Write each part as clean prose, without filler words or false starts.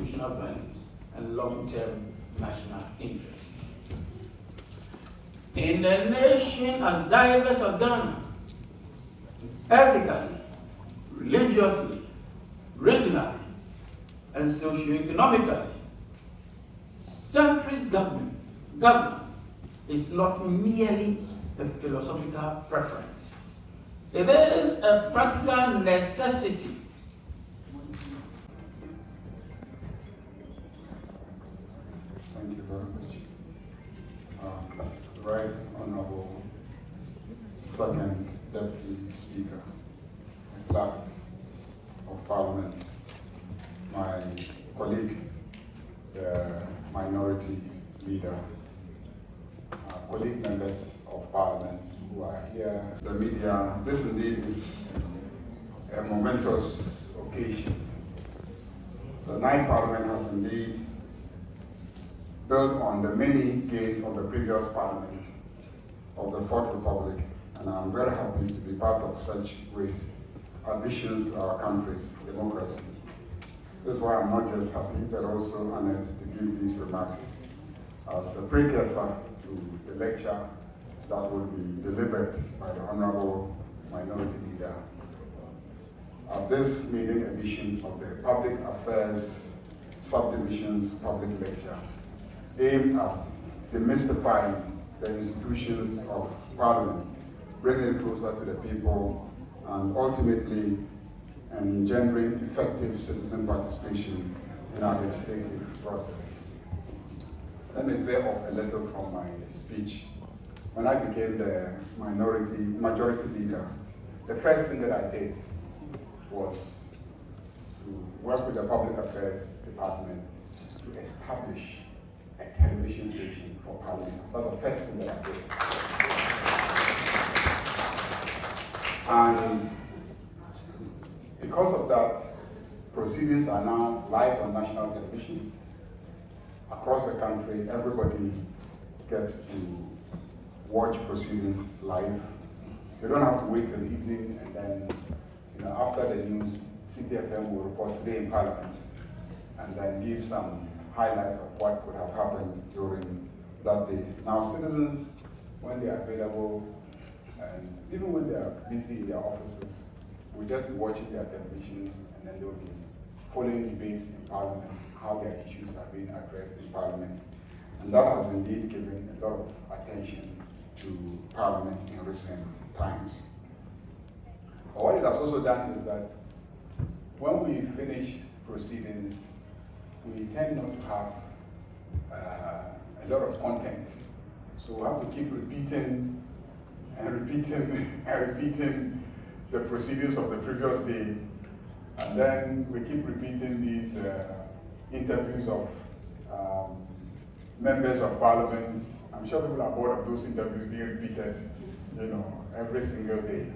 constitutional values and long-term national interests. In a nation as diverse as Ghana, ethically, religiously, regionally, and socio-economically, centrist governance is not merely a philosophical preference. It is a practical necessity. Thank you very much. Right Honorable Second Deputy Speaker, Clerk of Parliament, my colleague, the Minority Leader, colleague members of Parliament who are here, the media. This indeed is a momentous occasion. The ninth Parliament has indeed built on the many gains of the previous Parliament of the Fourth Republic, and I'm very happy to be part of such great additions to our country's democracy. This is why I'm not just happy, but also honored to give these remarks as a precursor to the lecture that will be delivered by the Honorable Minority Leader at this maiden edition of the Public Affairs Subdivision's public lecture, aimed at demystifying the institutions of Parliament, bringing it closer to the people, and ultimately engendering effective citizen participation in our legislative process. Let me veer off a little from my speech. When I became the majority leader, the first thing that I did was to work with the Public Affairs Department to establish a television station for Parliament. That's the first thing that I did. And because of that, proceedings are now live on national television. Across the country, everybody gets to watch proceedings live. You don't have to wait till evening and then, after the news, CTFM will report today in Parliament and then give some highlights of what could have happened during that day. Now, citizens, when they are available, and even when they are busy in their offices, will just be watching their televisions, and then they'll be following debates in Parliament, how their issues are being addressed in Parliament. And that has indeed given a lot of attention to Parliament in recent times. But what it has also done is that when we finish proceedings, we tend not to have a lot of content. So we have to keep repeating and repeating and repeating the proceedings of the previous day. And then we keep repeating these interviews of members of Parliament. I'm sure people are bored of those interviews being repeated, every single day.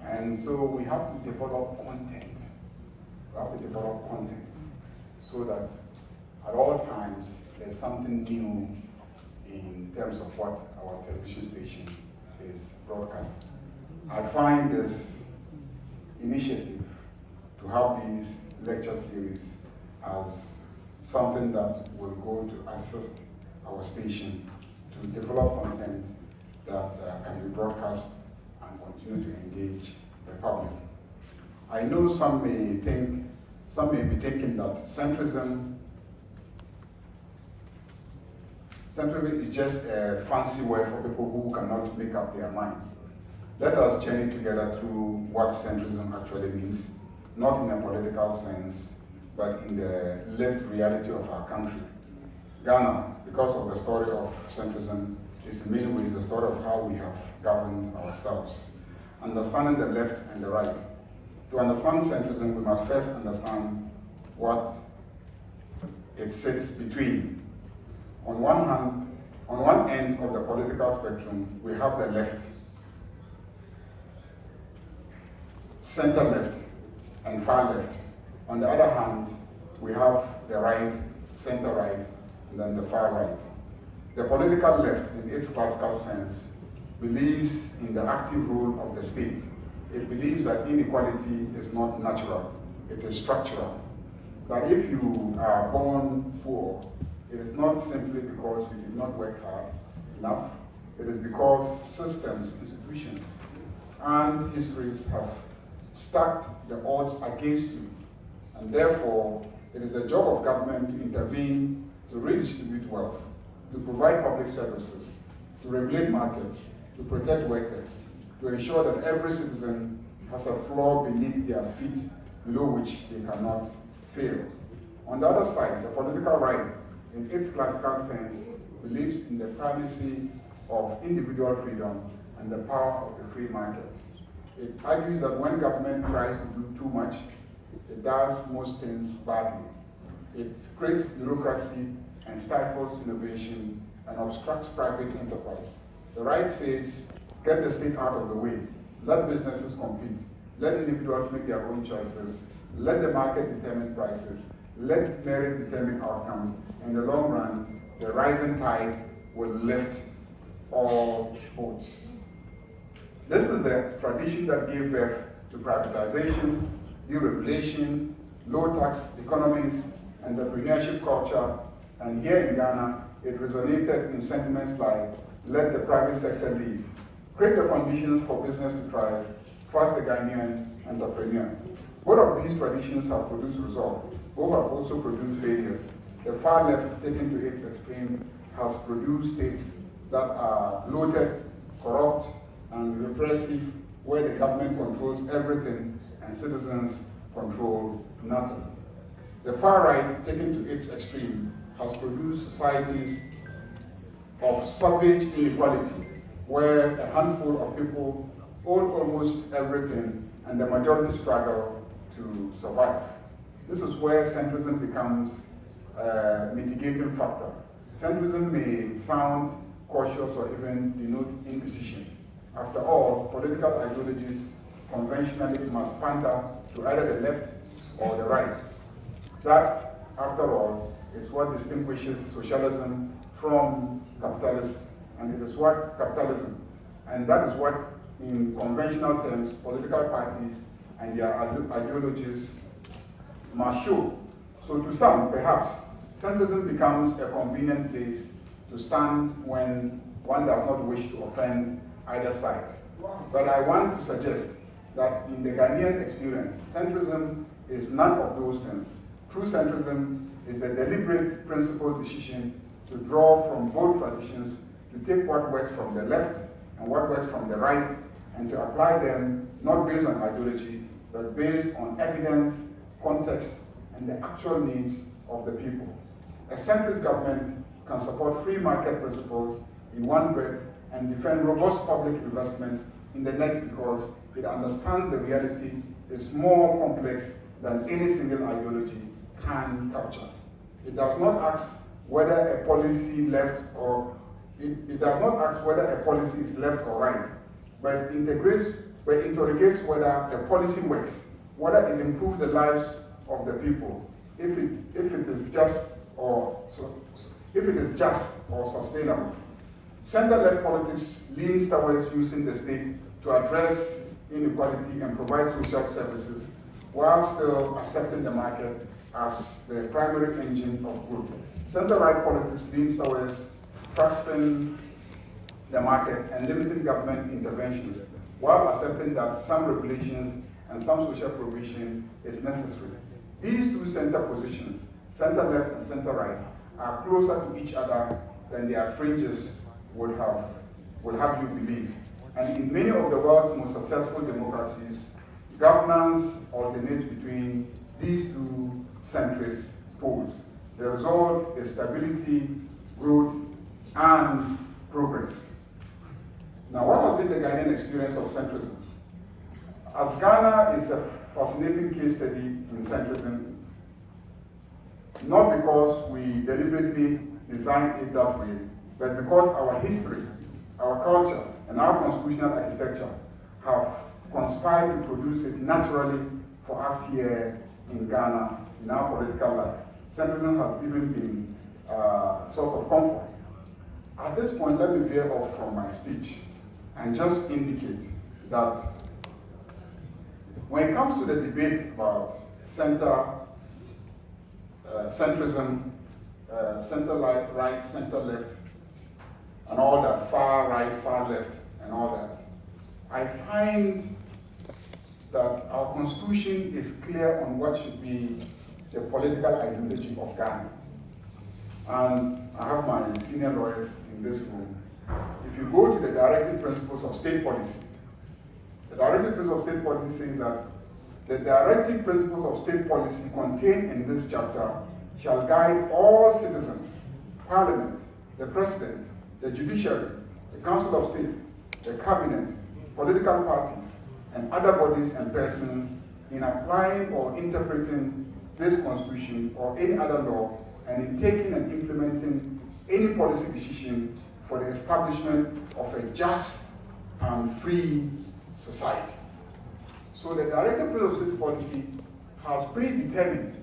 And so we have to develop content. We have to develop content so that at all times there's something new in terms of what our television station is broadcasting. I find this initiative to have these lecture series as something that will go to assist our station to develop content that can be broadcast and continue to engage the public. I know some may be thinking that centrism is just a fancy word for people who cannot make up their minds. Let us journey together through what centrism actually means, not in a political sense, but in the lived reality of our country. Ghana, because of the story of centrism, is in many ways the story of how we have governed ourselves. Understanding the left and the right. To understand centrism, we must first understand what it sits between. On one hand, on one end of the political spectrum, we have the left, center left, and far left. On the other hand, we have the right, center right, and then the far right. The political left, in its classical sense, believes in the active role of the state. It believes that inequality is not natural, it is structural. that if you are born poor, it is not simply because you did not work hard enough. It is because systems, institutions, and histories have stacked the odds against you. And therefore, it is the job of government to intervene, to redistribute wealth, to provide public services, to regulate markets, to protect workers, to ensure that every citizen has a floor beneath their feet below which they cannot fail. On the other side, the political right, in its classical sense, believes in the primacy of individual freedom and the power of the free market. It argues that when government tries to do too much, it does most things badly. It creates bureaucracy and stifles innovation and obstructs private enterprise. The right says, get the state out of the way, let businesses compete, let individuals make their own choices, let the market determine prices, let merit determine outcomes. In the long run, the rising tide will lift all boats. This is the tradition that gave birth to privatization, deregulation, low-tax economies, entrepreneurship culture, and here in Ghana, it resonated in sentiments like, let the private sector lead, create the conditions for business to thrive, trust the Ghanaian entrepreneur. Both of these traditions have produced results. Both have also produced failures. The far left, taken to its extreme, has produced states that are bloated, corrupt, and repressive, where the government controls everything and citizens control nothing. The far right, taken to its extreme, has produced societies of savage inequality, where a handful of people own almost everything and the majority struggle to survive. This is where centrism becomes a mitigating factor. Centrism may sound cautious or even denote indecision. After all, political ideologies conventionally must pander to either the left or the right. That, after all, is what distinguishes socialism from capitalism, and it is what capitalism, and that is what, in conventional terms, political parties and their ideologies must show. So to some, perhaps, centrism becomes a convenient place to stand when one does not wish to offend either side. But I want to suggest that in the Ghanaian experience, centrism is none of those things. True centrism is the deliberate principled decision to draw from both traditions, to take what works from the left and what works from the right, and to apply them not based on ideology, but based on evidence, context, and the actual needs of the people. A centrist government can support free market principles in one breath and defend robust public investment in the next, because it understands the reality is more complex than any single ideology can capture. It does not ask whether a policy left or it does not ask whether a policy is left or right, but interrogates whether the policy works, whether it improves the lives of the people, if it is just or sustainable. Center-left politics leans towards using the state to address inequality and provide social services, while still accepting the market as the primary engine of growth. Center-right politics leans towards trusting the market and limiting government interventions, while accepting that some regulations and some social provision is necessary. These two center positions, center-left and center-right, are closer to each other than their fringes would have you believe. And in many of the world's most successful democracies, governance alternates between these two centrist poles. The result is stability, growth, and progress. Now, what has been the Ghanaian experience of centrism? As Ghana is a fascinating case study in centrism, not because we deliberately designed it that way, but because our history, our culture, and our constitutional architecture have conspired to produce it naturally for us here in Ghana, in our political life. Centrism has even been sort of comfort. At this point, let me veer off from my speech and just indicate that when it comes to the debate about center centrism, center-right, center-left, and all that, far right, far left, and all that. I find that our constitution is clear on what should be the political ideology of Ghana. And I have my senior lawyers in this room. If you go to the directive principles of state policy, the directive principles of state policy says that the directive principles of state policy contained in this chapter shall guide all citizens, Parliament, the President, the Judiciary, the Council of State, the Cabinet, political parties, and other bodies and persons in applying or interpreting this Constitution or any other law, and in taking and implementing any policy decision for the establishment of a just and free society. So the Directive Principles of State Policy has predetermined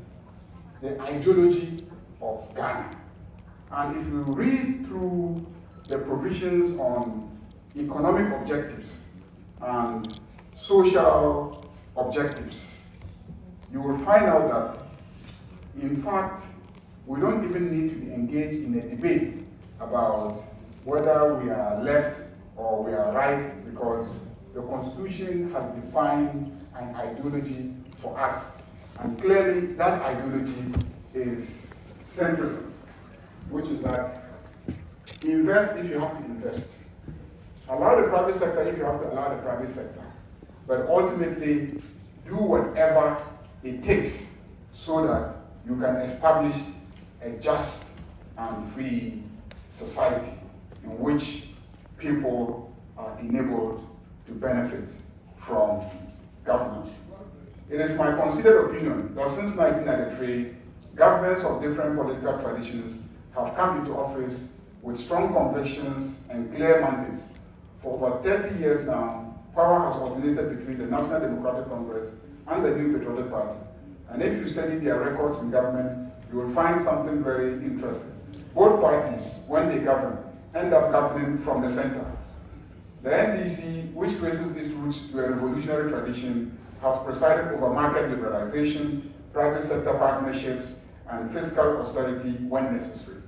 the ideology of Ghana. And if you read through the provisions on economic objectives and social objectives, you will find out that, in fact, we don't even need to be engaged in a debate about whether we are left or we are right, because the Constitution has defined an ideology for us. And clearly that ideology is centrism, which is that invest if you have to invest. Allow the private sector if you have to allow the private sector. But ultimately, do whatever it takes so that you can establish a just and free society in which people are enabled to benefit from governance. It is my considered opinion that since 1993, governments of different political traditions have come into office with strong convictions and clear mandates. For over 30 years now, power has alternated between the National Democratic Congress and the New Patriotic Party. And if you study their records in government, you will find something very interesting. Both parties, when they govern, end up governing from the center. The NDC, which traces its roots to a revolutionary tradition, has presided over market liberalization, private sector partnerships, and fiscal austerity when necessary.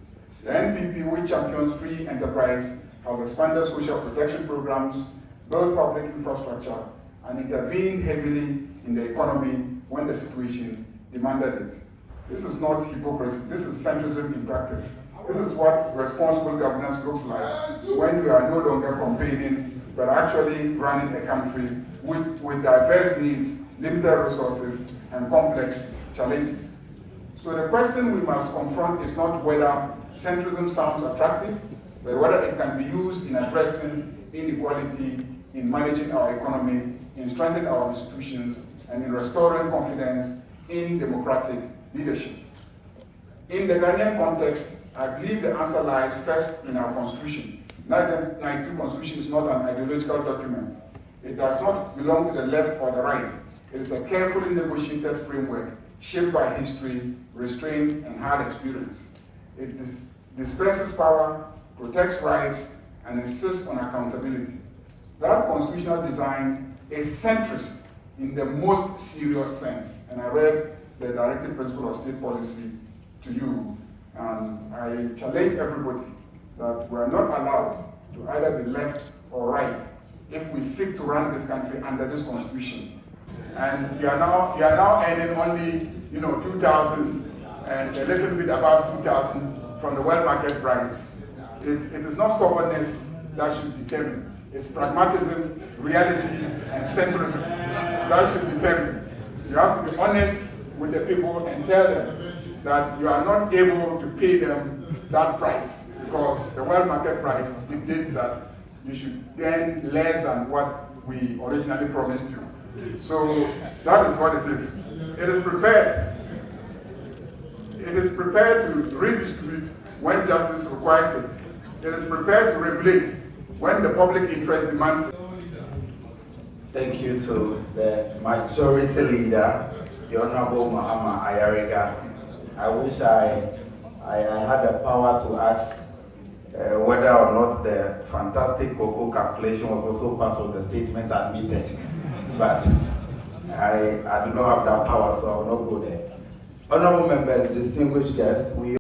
The NPP, which champions free enterprise, has expanded social protection programs, built public infrastructure, and intervened heavily in the economy when the situation demanded it. This is not hypocrisy, this is centrism in practice. This is what responsible governance looks like when you are no longer complaining, but actually running a country with diverse needs, limited resources, and complex challenges. So the question we must confront is not whether centrism sounds attractive, but whether it can be used in addressing inequality, in managing our economy, in strengthening our institutions, and in restoring confidence in democratic leadership. In the Ghanaian context, I believe the answer lies first in our constitution. 1992 Constitution is not an ideological document. It does not belong to the left or the right. It is a carefully negotiated framework shaped by history, restraint, and hard experience. It disperses power, protects rights, and insists on accountability. That constitutional design is centrist in the most serious sense. And I read the Directive Principle of State Policy to you, and I challenge everybody that we are not allowed to either be left or right if we seek to run this country under this constitution. And you are now earning only 2,000 and a little bit above 2,000 from the world market price. It is not stubbornness that should determine. It's pragmatism, reality, and centrism that should determine. You have to be honest with the people and tell them that you are not able to pay them that price because the world market price dictates that you should earn less than what we originally promised you. So that is what it is. It is prepared. It is prepared to redistribute when justice requires it. It is prepared to regulate when the public interest demands it. Thank you to the majority leader, the Honorable Mahama Ayariga. I wish I had the power to ask whether or not the fantastic cocoa calculation was also part of the statement admitted. But I do not have that power, so I will not go there. Honorable members, distinguished guests, we